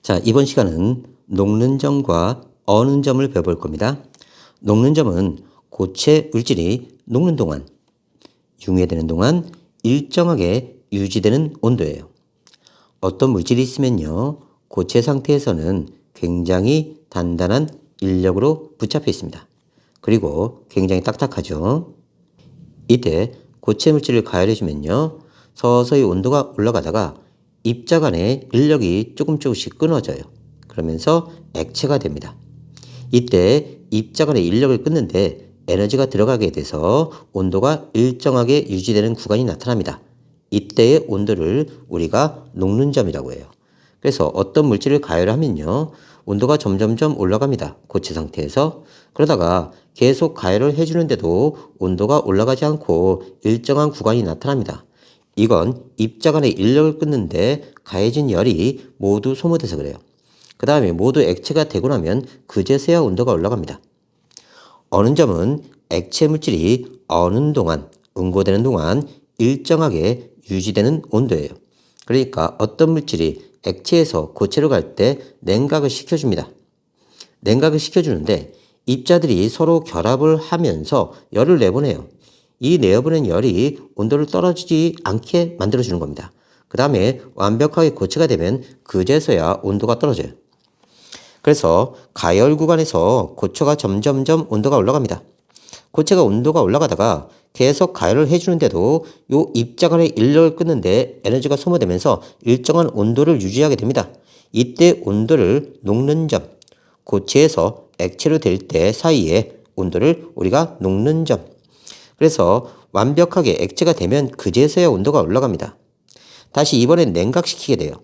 자, 이번 시간은 녹는 점과 어는 점을 배워볼 겁니다. 녹는 점은 고체 물질이 녹는 동안, 융해되는 동안 일정하게 유지되는 온도예요. 어떤 물질이 있으면요, 고체 상태에서는 굉장히 단단한 인력으로 붙잡혀 있습니다. 그리고 굉장히 딱딱하죠. 이때 고체 물질을 가열해주면요, 서서히 온도가 올라가다가 입자 간의 인력이 조금씩 끊어져요. 그러면서 액체가 됩니다. 이때 입자 간의 인력을 끊는데 에너지가 들어가게 돼서 온도가 일정하게 유지되는 구간이 나타납니다. 이때의 온도를 우리가 녹는 점이라고 해요. 그래서 어떤 물질을 가열하면요, 온도가 점점점 올라갑니다. 고체 상태에서. 그러다가 계속 가열을 해주는데도 온도가 올라가지 않고 일정한 구간이 나타납니다. 이건 입자 간의 인력을 끊는데 가해진 열이 모두 소모돼서 그래요. 그 다음에 모두 액체가 되고 나면 그제서야 온도가 올라갑니다. 어는 점은 액체 물질이 어는 동안, 응고되는 동안 일정하게 유지되는 온도예요. 그러니까 어떤 물질이 액체에서 고체로 갈 때 냉각을 시켜줍니다. 냉각을 시켜주는데 입자들이 서로 결합을 하면서 열을 내보내요. 이 내어보낸 열이 온도를 떨어지지 않게 만들어주는 겁니다. 그 다음에 완벽하게 고체가 되면 그제서야 온도가 떨어져요. 그래서 가열 구간에서 고체가 점점점 온도가 올라갑니다. 고체가 온도가 올라가다가 계속 가열을 해주는데도 이 입자 간의 인력을 끊는데 에너지가 소모되면서 일정한 온도를 유지하게 됩니다. 이때 온도를 녹는 점, 고체에서 액체로 될 때 사이에 온도를 우리가 녹는 점. 그래서 완벽하게 액체가 되면 그제서야 온도가 올라갑니다. 다시 이번엔 냉각시키게 돼요.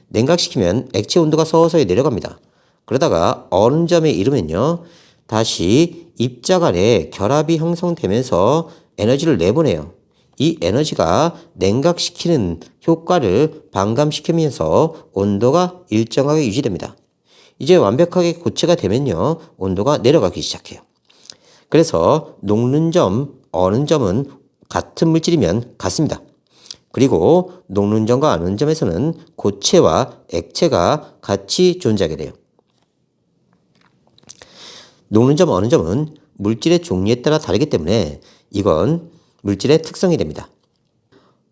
냉각시키면 액체 온도가 서서히 내려갑니다. 그러다가 어는 점에 이르면요, 다시 입자 간에 결합이 형성되면서 에너지를 내보내요. 이 에너지가 냉각시키는 효과를 반감시키면서 온도가 일정하게 유지됩니다. 이제 완벽하게 고체가 되면요, 온도가 내려가기 시작해요. 그래서 녹는 점, 어는 점은 같은 물질이면 같습니다. 그리고 녹는 점과 어는 점에서는 고체와 액체가 같이 존재하게 돼요. 녹는 점, 어는 점은 물질의 종류에 따라 다르기 때문에 이건 물질의 특성이 됩니다.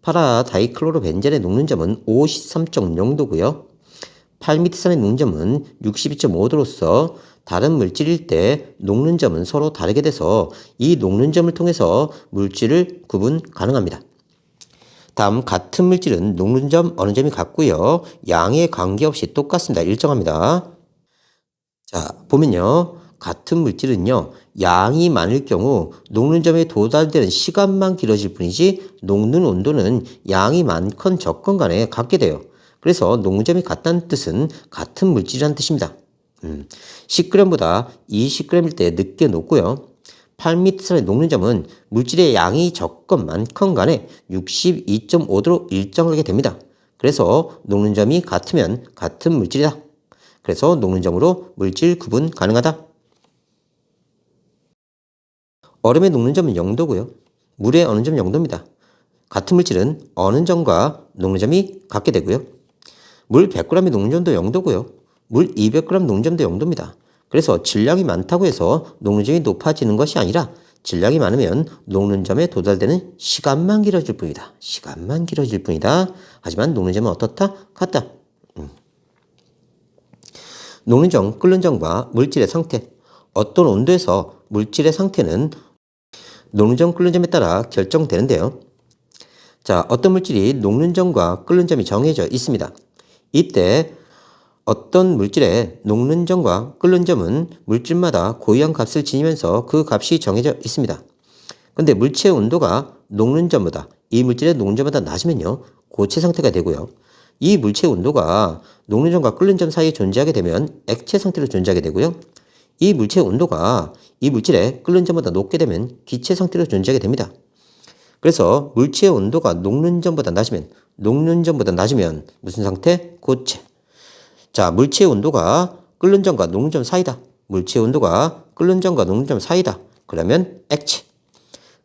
파라다이클로로벤젠의 녹는 점은 53.0도고요. 8미티산의 녹는 점은 62.5도로서 다른 물질일 때 녹는 점은 서로 다르게 돼서 이 녹는 점을 통해서 물질을 구분 가능합니다. 다음 같은 물질은 녹는 점, 어는 점이 같고요. 양에 관계없이 똑같습니다. 일정합니다. 자, 보면요. 같은 물질은요, 양이 많을 경우 녹는 점에 도달되는 시간만 길어질 뿐이지 녹는 온도는 양이 많건 적건 간에 같게 돼요. 그래서 녹는 점이 같다는 뜻은 같은 물질이라는 뜻입니다. 10g보다 20g일 때 늦게 녹고요. 8m의 녹는 점은 물질의 양이 적건 많건 간에 62.5도로 일정하게 됩니다. 그래서 녹는 점이 같으면 같은 물질이다. 그래서 녹는 점으로 물질 구분 가능하다. 얼음의 녹는 점은 0도고요. 물의 어는 점은 0도입니다. 같은 물질은 어는 점과 녹는 점이 같게 되고요. 물 100g의 녹는 점도 0도고요. 물 200g 녹는 점도 0도입니다. 그래서 질량이 많다고 해서 녹는 점이 높아지는 것이 아니라 질량이 많으면 녹는 점에 도달되는 시간만 길어질 뿐이다. 시간만 길어질 뿐이다. 하지만 녹는 점은 어떻다? 같다. 녹는 점, 끓는 점과 물질의 상태. 어떤 온도에서 물질의 상태는 녹는 점, 끓는 점에 따라 결정되는데요. 자, 어떤 물질이 녹는 점과 끓는 점이 정해져 있습니다. 이때 어떤 물질의 녹는 점과 끓는 점은 물질마다 고유한 값을 지니면서 그 값이 정해져 있습니다. 근데 물체의 온도가 녹는 점보다, 이 물질의 녹는 점보다 낮으면요, 고체 상태가 되고요. 이 물체의 온도가 녹는 점과 끓는 점 사이에 존재하게 되면 액체 상태로 존재하게 되고요. 이 물체의 온도가 이 물질의 끓는 점보다 높게 되면 기체 상태로 존재하게 됩니다. 그래서 물체의 온도가 녹는 점보다 낮으면 무슨 상태? 고체. 자, 물체의 온도가 끓는 점과 녹는 점 사이다. 물체의 온도가 끓는 점과 녹는 점 사이다. 그러면 액체.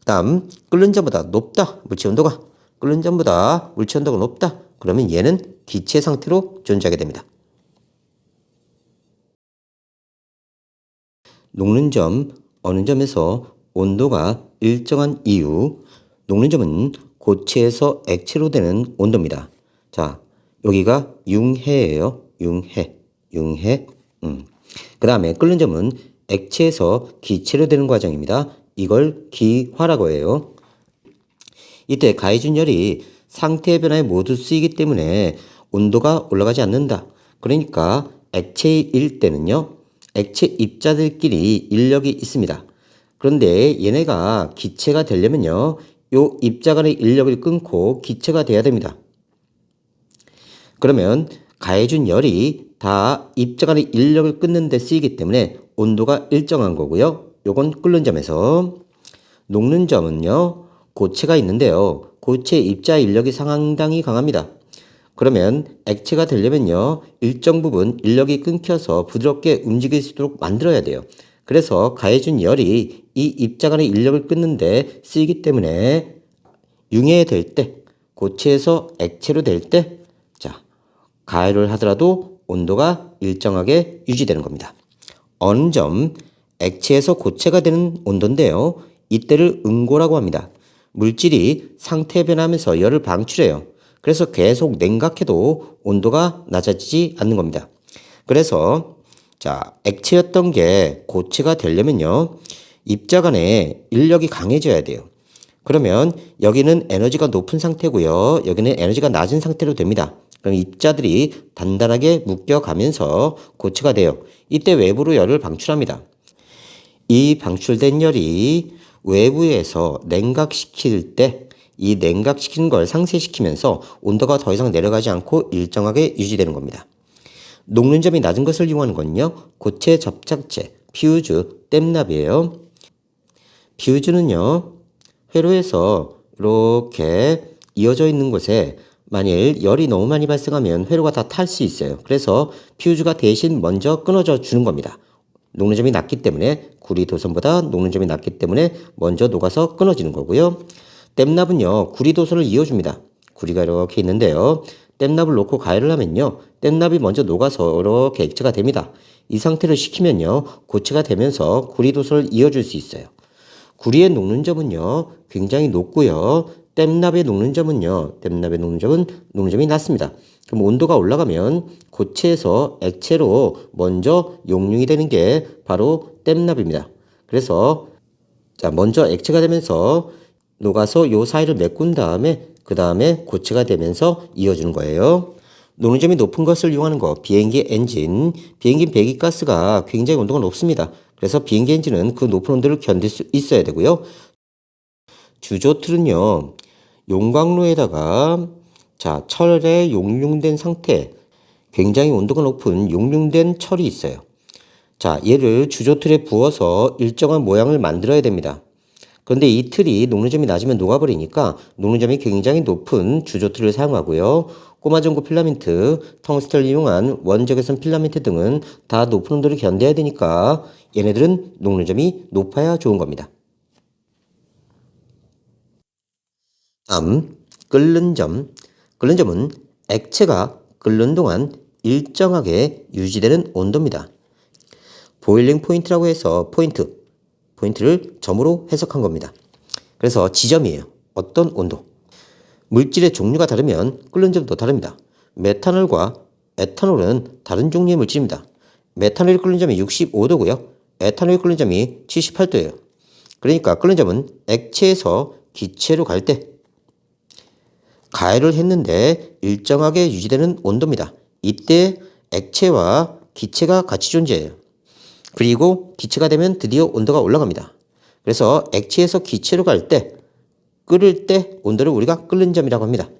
그 다음 끓는 점보다 높다. 물체 온도가 끓는 점보다 물체 온도가 높다. 그러면 얘는 기체 상태로 존재하게 됩니다. 녹는 점, 어는 점에서 온도가 일정한 이유, 녹는 점은 고체에서 액체로 되는 온도입니다. 자, 여기가 융해예요. 융해. 그 다음에 끓는 점은 액체에서 기체로 되는 과정입니다. 이걸 기화라고 해요. 이때 가해준 열이 상태의 변화에 모두 쓰이기 때문에 온도가 올라가지 않는다. 그러니까 액체일 때는요, 액체 입자들끼리 인력이 있습니다. 그런데 얘네가 기체가 되려면요, 요 입자 간의 인력을 끊고 기체가 돼야 됩니다. 그러면 가해준 열이 다 입자 간의 인력을 끊는 데 쓰이기 때문에 온도가 일정한 거고요. 요건 끓는 점에서. 녹는 점은요, 고체가 있는데요. 고체 입자 인력이 상당히 강합니다. 그러면 액체가 되려면요, 일정 부분 인력이 끊겨서 부드럽게 움직일 수 있도록 만들어야 돼요. 그래서 가해준 열이 이 입자 간의 인력을 끊는데 쓰이기 때문에 융해될 때, 고체에서 액체로 될 때, 자, 가해를 하더라도 온도가 일정하게 유지되는 겁니다. 어는 점, 액체에서 고체가 되는 온도인데요. 이때를 응고라고 합니다. 물질이 상태 변하면서 열을 방출해요. 그래서 계속 냉각해도 온도가 낮아지지 않는 겁니다. 그래서 자, 액체였던 게 고체가 되려면요, 입자 간에 인력이 강해져야 돼요. 그러면 여기는 에너지가 높은 상태고요, 여기는 에너지가 낮은 상태로 됩니다. 그럼 입자들이 단단하게 묶여가면서 고체가 돼요. 이때 외부로 열을 방출합니다. 이 방출된 열이 외부에서 냉각시킬 때 이 냉각시키는 걸 상쇄시키면서 온도가 더 이상 내려가지 않고 일정하게 유지되는 겁니다. 녹는 점이 낮은 것을 이용하는 건요, 고체 접착제, 퓨즈, 땜납이에요. 퓨즈는요, 회로에서 이렇게 이어져 있는 곳에 만일 열이 너무 많이 발생하면 회로가 다 탈 수 있어요. 그래서 퓨즈가 대신 먼저 끊어져 주는 겁니다. 녹는 점이 낮기 때문에, 구리 도선보다 녹는 점이 낮기 때문에 먼저 녹아서 끊어지는 거고요. 땜납은요, 구리 도선을 이어줍니다. 구리가 이렇게 있는데요. 땜납을 놓고 가열을 하면요, 땜납이 먼저 녹아서 이렇게 액체가 됩니다. 이 상태로 식히면요, 고체가 되면서 구리 도선을 이어줄 수 있어요. 구리의 녹는 점은요, 굉장히 높고요. 땜납의 녹는 점은 녹는 점이 낮습니다. 그럼 온도가 올라가면 고체에서 액체로 먼저 용융이 되는 게 바로 땜납입니다. 그래서 자, 먼저 액체가 되면서 녹아서 요 사이를 메꾼 다음에 그 다음에 고체가 되면서 이어주는 거예요. 녹는 점이 높은 것을 이용하는 거, 비행기 엔진. 비행기 배기가스가 굉장히 온도가 높습니다. 그래서 비행기 엔진은 그 높은 온도를 견딜 수 있어야 되고요. 주조틀은요, 용광로에다가 자, 철에 용융된 상태, 굉장히 온도가 높은 용융된 철이 있어요. 자, 얘를 주조틀에 부어서 일정한 모양을 만들어야 됩니다. 그런데 이 틀이 녹는 점이 낮으면 녹아버리니까 녹는 점이 굉장히 높은 주조틀을 사용하고요. 꼬마전구 필라멘트, 텅스텐을 이용한 원적외선 필라멘트 등은 다 높은 온도를 견뎌야 되니까 얘네들은 녹는 점이 높아야 좋은 겁니다. 다음, 끓는 점. 끓는 점은 액체가 끓는 동안 일정하게 유지되는 온도입니다. 보일링 포인트라고 해서 포인트를 점으로 해석한 겁니다. 그래서 지점이에요. 어떤 온도. 물질의 종류가 다르면 끓는 점도 다릅니다. 메탄올과 에탄올은 다른 종류의 물질입니다. 메탄올이 끓는 점이 65도고요. 에탄올이 끓는 점이 78도예요. 그러니까 끓는 점은 액체에서 기체로 갈 때 가열을 했는데 일정하게 유지되는 온도입니다. 이때 액체와 기체가 같이 존재해요. 그리고 기체가 되면 드디어 온도가 올라갑니다. 그래서 액체에서 기체로 갈 때, 끓을 때 온도를 우리가 끓는 점이라고 합니다.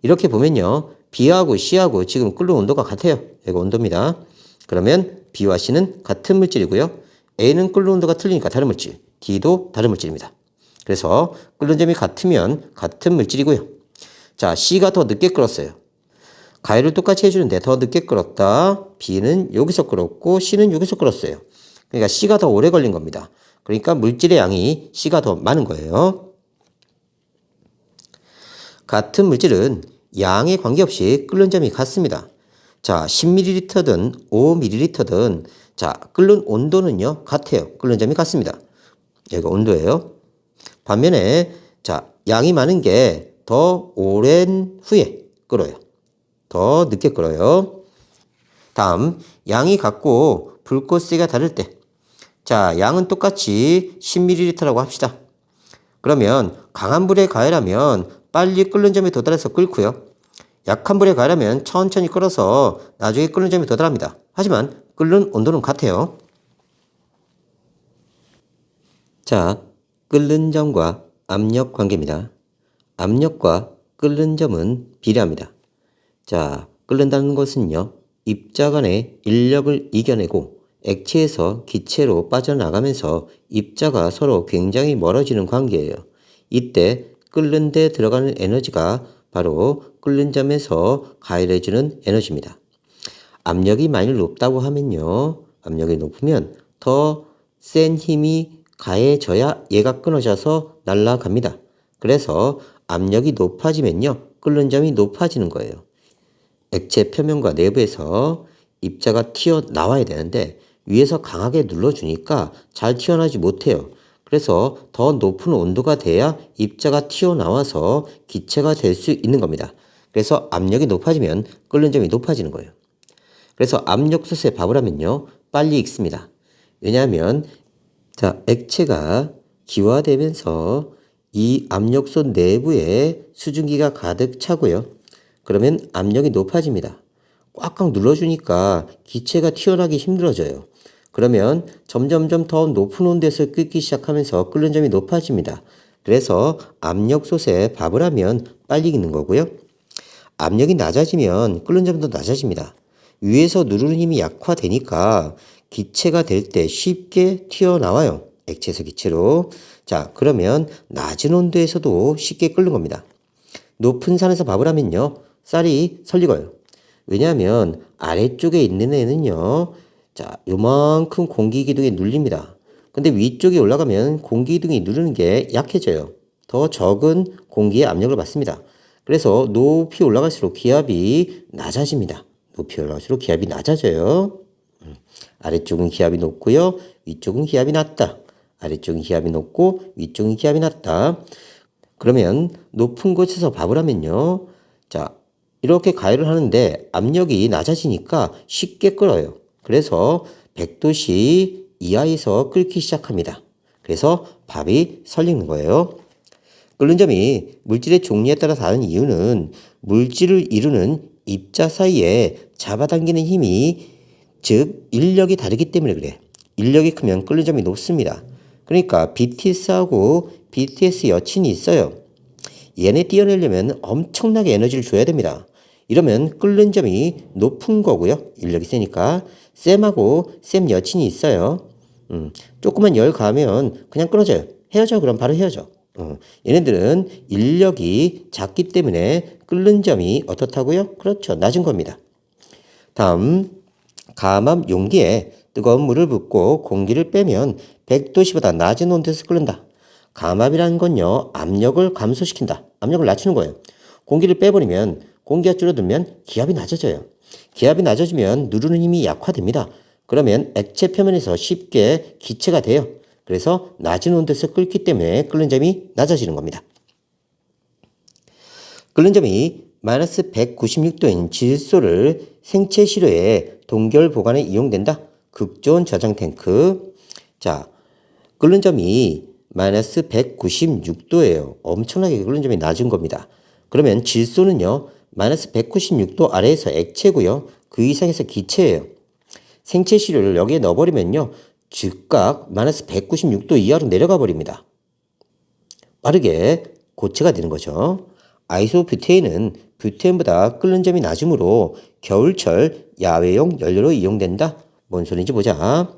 이렇게 보면요, B하고 C하고 지금 끓는 온도가 같아요. 이거 온도입니다. 그러면 B와 C는 같은 물질이고요. A는 끓는 온도가 틀리니까 다른 물질, D도 다른 물질입니다. 그래서 끓는 점이 같으면 같은 물질이고요. 자, C가 더 늦게 끓었어요. 가열을 똑같이 해주는데 더 늦게 끓었다. B는 여기서 끓었고 C는 여기서 끓었어요. 그러니까 C가 더 오래 걸린 겁니다. 그러니까 물질의 양이 C가 더 많은 거예요. 같은 물질은 양에 관계없이 끓는 점이 같습니다. 자, 10ml든 5ml든 자, 끓는 온도는요, 같아요. 끓는 점이 같습니다. 여기가 온도예요. 반면에, 자, 양이 많은 게 더 오랜 후에 끓어요. 더 늦게 끓어요. 다음, 양이 같고 불꽃 세기가 다를 때. 자, 양은 똑같이 10ml라고 합시다. 그러면 강한 불에 가열하면 빨리 끓는 점에 도달해서 끓고요. 약한 불에 가열하면 천천히 끓어서 나중에 끓는 점에 도달합니다. 하지만 끓는 온도는 같아요. 자, 끓는 점과 압력 관계입니다. 압력과 끓는 점은 비례합니다. 자, 끓는다는 것은요, 입자 간의 인력을 이겨내고 액체에서 기체로 빠져나가면서 입자가 서로 굉장히 멀어지는 관계예요. 이때 끓는 데 들어가는 에너지가 바로 끓는 점에서 가열해주는 에너지입니다. 압력이 많이 높다고 하면요, 압력이 높으면 더 센 힘이 가해져야 얘가 끊어져서 날아갑니다. 그래서 압력이 높아지면요, 끓는 점이 높아지는 거예요. 액체 표면과 내부에서 입자가 튀어나와야 되는데 위에서 강하게 눌러주니까 잘 튀어나오지 못해요. 그래서 더 높은 온도가 돼야 입자가 튀어나와서 기체가 될 수 있는 겁니다. 그래서 압력이 높아지면 끓는 점이 높아지는 거예요. 그래서 압력솥에 밥을 하면요, 빨리 익습니다. 왜냐하면 자, 액체가 기화되면서 이 압력솥 내부에 수증기가 가득 차고요. 그러면 압력이 높아집니다. 꽉꽉 눌러주니까 기체가 튀어나오기 힘들어져요. 그러면 점점점 더 높은 온도에서 끓기 시작하면서 끓는 점이 높아집니다. 그래서 압력솥에 밥을 하면 빨리 익는 거고요. 압력이 낮아지면 끓는 점도 낮아집니다. 위에서 누르는 힘이 약화되니까 기체가 될 때 쉽게 튀어나와요. 액체에서 기체로. 자, 그러면 낮은 온도에서도 쉽게 끓는 겁니다. 높은 산에서 밥을 하면요, 쌀이 설익어요. 왜냐하면 아래쪽에 있는 애는요, 자, 요만큼 공기기둥에 눌립니다. 근데 위쪽에 올라가면 공기기둥이 누르는 게 약해져요. 더 적은 공기의 압력을 받습니다. 그래서 높이 올라갈수록 기압이 낮아집니다. 높이 올라갈수록 기압이 낮아져요. 아래쪽은 기압이 높고요, 위쪽은 기압이 낮다. 아래쪽은 기압이 높고 위쪽은 기압이 낮다. 그러면 높은 곳에서 밥을 하면요, 자, 이렇게 가열을 하는데 압력이 낮아지니까 쉽게 끓어요. 그래서 100도씨 이하에서 끓기 시작합니다. 그래서 밥이 설익는 거예요. 끓는 점이 물질의 종류에 따라 다른 이유는 물질을 이루는 입자 사이에 잡아당기는 힘이, 즉 인력이 다르기 때문에 그래. 인력이 크면 끓는 점이 높습니다. 그러니까 BTS하고 BTS 여친이 있어요. 얘네 띄어내려면 엄청나게 에너지를 줘야 됩니다. 이러면 끓는 점이 높은 거고요. 인력이 세니까. 쌤하고 쌤 여친이 있어요. 조금만 열 가면 그냥 끊어져요. 헤어져. 그럼 바로 헤어져. 얘네들은 인력이 작기 때문에 끓는 점이 어떻다고요? 그렇죠. 낮은 겁니다. 다음, 감압 용기에 뜨거운 물을 붓고 공기를 빼면 100도씨보다 낮은 온도에서 끓는다. 감압이라는 건요, 압력을 감소시킨다. 압력을 낮추는 거예요. 공기를 빼버리면, 공기가 줄어들면 기압이 낮아져요. 기압이 낮아지면 누르는 힘이 약화됩니다. 그러면 액체 표면에서 쉽게 기체가 돼요. 그래서 낮은 온도에서 끓기 때문에 끓는 점이 낮아지는 겁니다. 끓는 점이 마이너스 196도인 질소를 생체 시료에 동결 보관에 이용된다. 극저온 저장 탱크. 자, 끓는 점이 마이너스 196도예요. 엄청나게 끓는 점이 낮은 겁니다. 그러면 질소는요, 마이너스 196도 아래에서 액체고요, 그 이상에서 기체예요. 생체 시료를 여기에 넣어버리면요, 즉각 마이너스 196도 이하로 내려가 버립니다. 빠르게 고체가 되는 거죠. 아이소뷰테인은 뷰테인보다 끓는 점이 낮으므로 겨울철 야외용 연료로 이용된다. 뭔 소리인지 보자.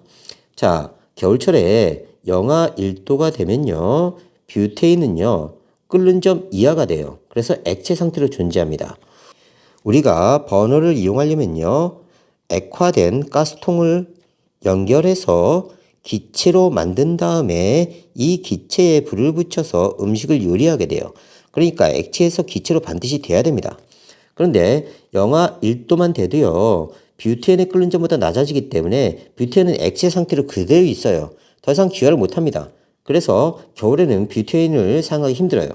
자, 겨울철에 영하 1도가 되면요, 뷰테인은요, 끓는 점 이하가 돼요. 그래서 액체 상태로 존재합니다. 우리가 버너를 이용하려면요, 액화된 가스통을 연결해서 기체로 만든 다음에 이 기체에 불을 붙여서 음식을 요리하게 돼요. 그러니까 액체에서 기체로 반드시 돼야 됩니다. 그런데 영하 1도만 돼도요, 뷰테인의 끓는 점보다 낮아지기 때문에 뷰테인은 액체 상태로 그대로 있어요. 더 이상 기화를 못합니다. 그래서 겨울에는 뷰테인을 사용하기 힘들어요.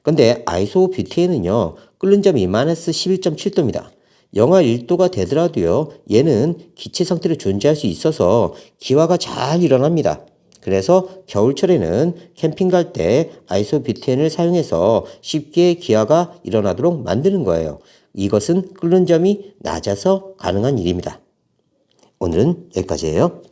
근데 아이소뷰테인은요, 끓는 점이 마이너스 11.7도입니다. 영하 1도가 되더라도요, 얘는 기체 상태로 존재할 수 있어서 기화가 잘 일어납니다. 그래서 겨울철에는 캠핑 갈 때 아이소뷰테인을 사용해서 쉽게 기화가 일어나도록 만드는 거예요. 이것은 끓는 점이 낮아서 가능한 일입니다. 오늘은 여기까지예요.